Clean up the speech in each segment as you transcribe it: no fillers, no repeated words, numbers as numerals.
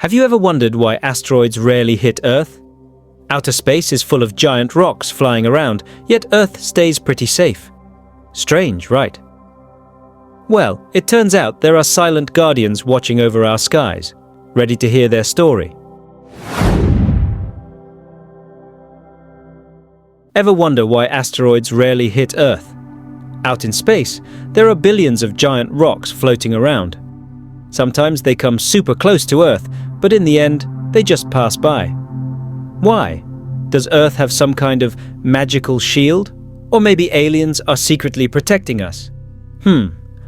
Have you ever wondered why asteroids rarely hit Earth? Outer space is full of giant rocks flying around, yet Earth stays pretty safe. Strange, right? Well, it turns out there are silent guardians watching over our skies, ready to hear their story. Ever wonder why asteroids rarely hit Earth? Out in space, there are billions of giant rocks floating around. Sometimes they come super close to Earth, but in the end, they just pass by. Why? Does Earth have some kind of magical shield? Or maybe aliens are secretly protecting us?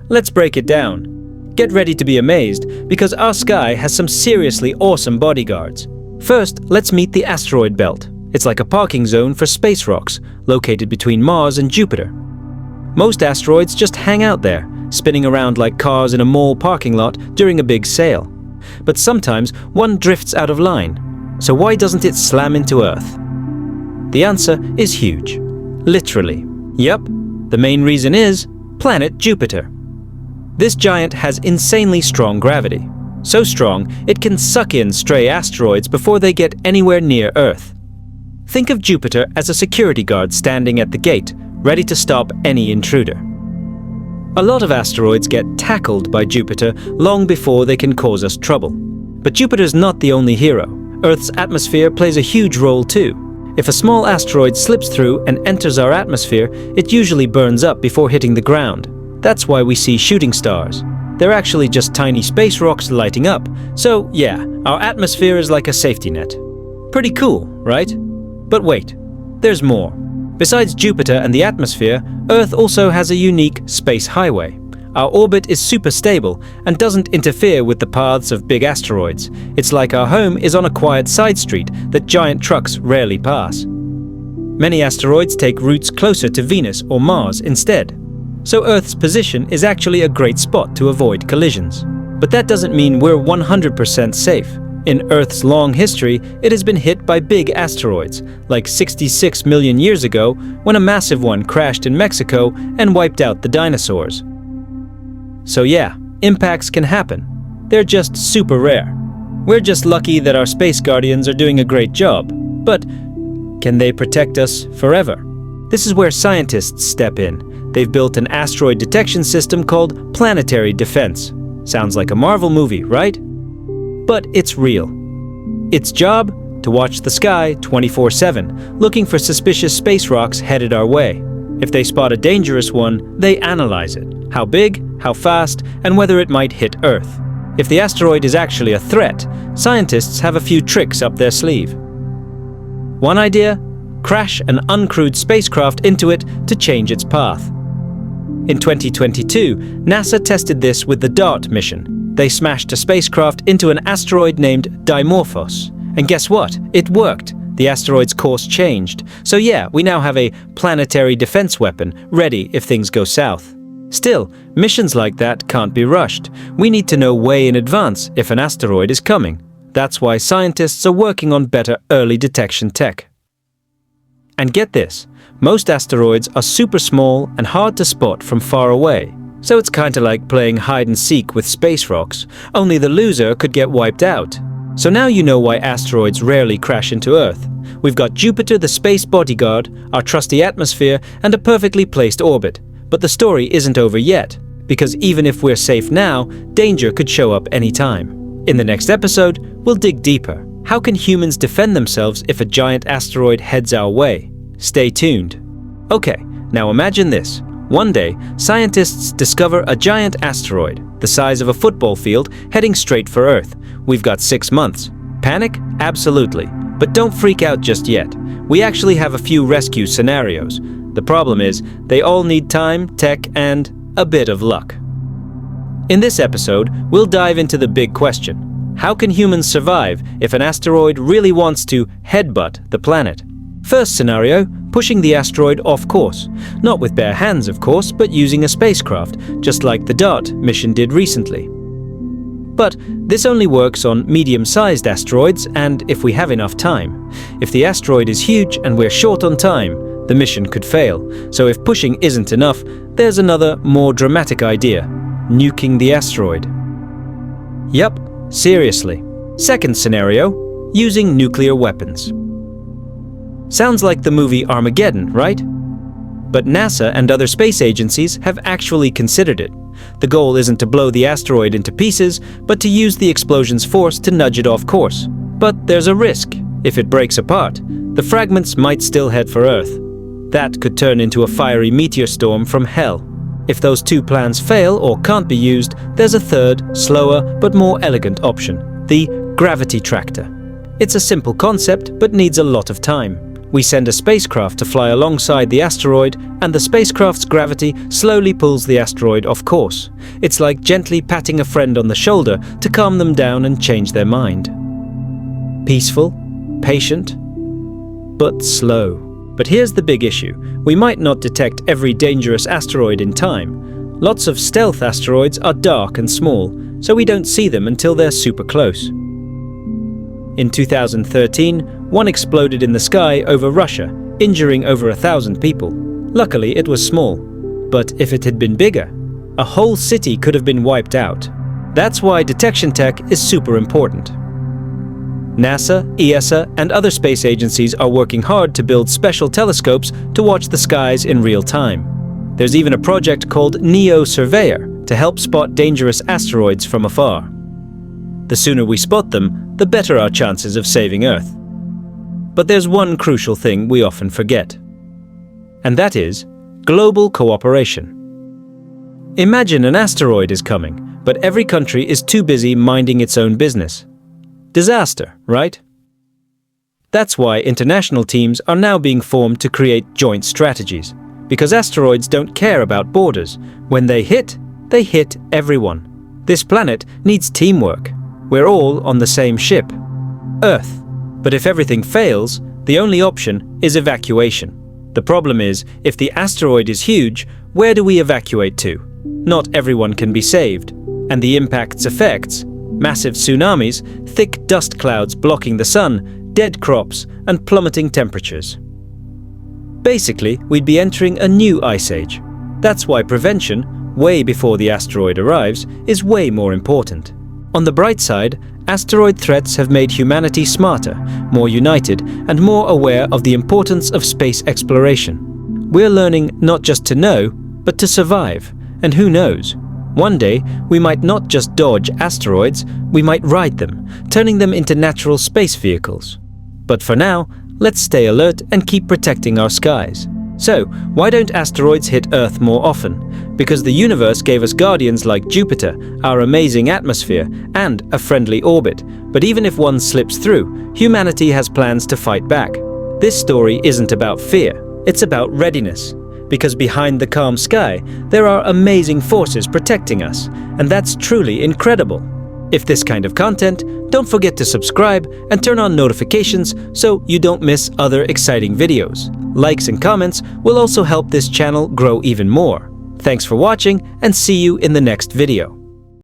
Let's break it down. Get ready to be amazed, because our sky has some seriously awesome bodyguards. First, let's meet the asteroid belt. It's like a parking zone for space rocks, located between Mars and Jupiter. Most asteroids just hang out there, spinning around like cars in a mall parking lot during a big sale. But sometimes one drifts out of line. So why doesn't it slam into Earth? The answer is huge. Literally. Yup, the main reason is planet Jupiter. This giant has insanely strong gravity. So strong, it can suck in stray asteroids before they get anywhere near Earth. Think of Jupiter as a security guard standing at the gate, ready to stop any intruder. A lot of asteroids get tackled by Jupiter long before they can cause us trouble. But Jupiter's not the only hero. Earth's atmosphere plays a huge role too. If a small asteroid slips through and enters our atmosphere, it usually burns up before hitting the ground. That's why we see shooting stars. They're actually just tiny space rocks lighting up. So yeah, our atmosphere is like a safety net. Pretty cool, right? But wait, there's more. Besides Jupiter and the atmosphere, Earth also has a unique space highway. Our orbit is super stable and doesn't interfere with the paths of big asteroids. It's like our home is on a quiet side street that giant trucks rarely pass. Many asteroids take routes closer to Venus or Mars instead. So Earth's position is actually a great spot to avoid collisions. But that doesn't mean we're 100% safe. In Earth's long history, it has been hit by big asteroids, like 66 million years ago when a massive one crashed in Mexico and wiped out the dinosaurs. So yeah, impacts can happen. They're just super rare. We're just lucky that our space guardians are doing a great job. But can they protect us forever? This is where scientists step in. They've built an asteroid detection system called Planetary Defense. Sounds like a Marvel movie, right? But it's real. Its job? To watch the sky 24/7, looking for suspicious space rocks headed our way. If they spot a dangerous one, they analyze it. How big, how fast, and whether it might hit Earth. If the asteroid is actually a threat, scientists have a few tricks up their sleeve. One idea? Crash an uncrewed spacecraft into it to change its path. In 2022, NASA tested this with the DART mission. They smashed a spacecraft into an asteroid named Dimorphos. And guess what? It worked. The asteroid's course changed. So yeah, we now have a planetary defense weapon ready if things go south. Still, missions like that can't be rushed. We need to know way in advance if an asteroid is coming. That's why scientists are working on better early detection tech. And get this, most asteroids are super small and hard to spot from far away. So it's kinda like playing hide and seek with space rocks, only the loser could get wiped out. So now you know why asteroids rarely crash into Earth. We've got Jupiter the space bodyguard, our trusty atmosphere, and a perfectly placed orbit. But the story isn't over yet, because even if we're safe now, danger could show up anytime. In the next episode, we'll dig deeper. How can humans defend themselves if a giant asteroid heads our way? Stay tuned. Okay, now imagine this. One day, scientists discover a giant asteroid, the size of a football field, heading straight for Earth. We've got 6 months. Panic? Absolutely. But don't freak out just yet. We actually have a few rescue scenarios. The problem is, they all need time, tech, and a bit of luck. In this episode, we'll dive into the big question. How can humans survive if an asteroid really wants to headbutt the planet? First scenario, pushing the asteroid off course. Not with bare hands, of course, but using a spacecraft, just like the DART mission did recently. But this only works on medium-sized asteroids and if we have enough time. If the asteroid is huge and we're short on time, the mission could fail. So if pushing isn't enough, there's another, more dramatic idea: nuking the asteroid. Yup, seriously. Second scenario, using nuclear weapons. Sounds like the movie Armageddon, right? But NASA and other space agencies have actually considered it. The goal isn't to blow the asteroid into pieces, but to use the explosion's force to nudge it off course. But there's a risk. If it breaks apart, the fragments might still head for Earth. That could turn into a fiery meteor storm from hell. If those two plans fail or can't be used, there's a third, slower but more elegant option, the gravity tractor. It's a simple concept but needs a lot of time. We send a spacecraft to fly alongside the asteroid, and the spacecraft's gravity slowly pulls the asteroid off course. It's like gently patting a friend on the shoulder to calm them down and change their mind. Peaceful, patient, but slow. But here's the big issue. We might not detect every dangerous asteroid in time. Lots of stealth asteroids are dark and small, so we don't see them until they're super close. In 2013, one exploded in the sky over Russia, injuring over 1,000 people. Luckily, it was small. But if it had been bigger, a whole city could have been wiped out. That's why detection tech is super important. NASA, ESA, and other space agencies are working hard to build special telescopes to watch the skies in real time. There's even a project called NEO Surveyor to help spot dangerous asteroids from afar. The sooner we spot them, the better our chances of saving Earth. But there's one crucial thing we often forget. And that is global cooperation. Imagine an asteroid is coming, but every country is too busy minding its own business. Disaster, right? That's why international teams are now being formed to create joint strategies. Because asteroids don't care about borders. When they hit everyone. This planet needs teamwork. We're all on the same ship, Earth. But if everything fails, the only option is evacuation. The problem is, if the asteroid is huge, where do we evacuate to? Not everyone can be saved. And the impact's effects, massive tsunamis, thick dust clouds blocking the sun, dead crops, and plummeting temperatures. Basically, we'd be entering a new ice age. That's why prevention, way before the asteroid arrives, is way more important. On the bright side, asteroid threats have made humanity smarter, more united, and more aware of the importance of space exploration. We're learning not just to know, but to survive. And who knows? One day, we might not just dodge asteroids, we might ride them, turning them into natural space vehicles. But for now, let's stay alert and keep protecting our skies. So, why don't asteroids hit Earth more often? Because the universe gave us guardians like Jupiter, our amazing atmosphere, and a friendly orbit. But even if one slips through, humanity has plans to fight back. This story isn't about fear, it's about readiness. Because behind the calm sky, there are amazing forces protecting us, and that's truly incredible. If this kind of content, don't forget to subscribe and turn on notifications so you don't miss other exciting videos. Likes and comments will also help this channel grow even more. Thanks for watching, and see you in the next video.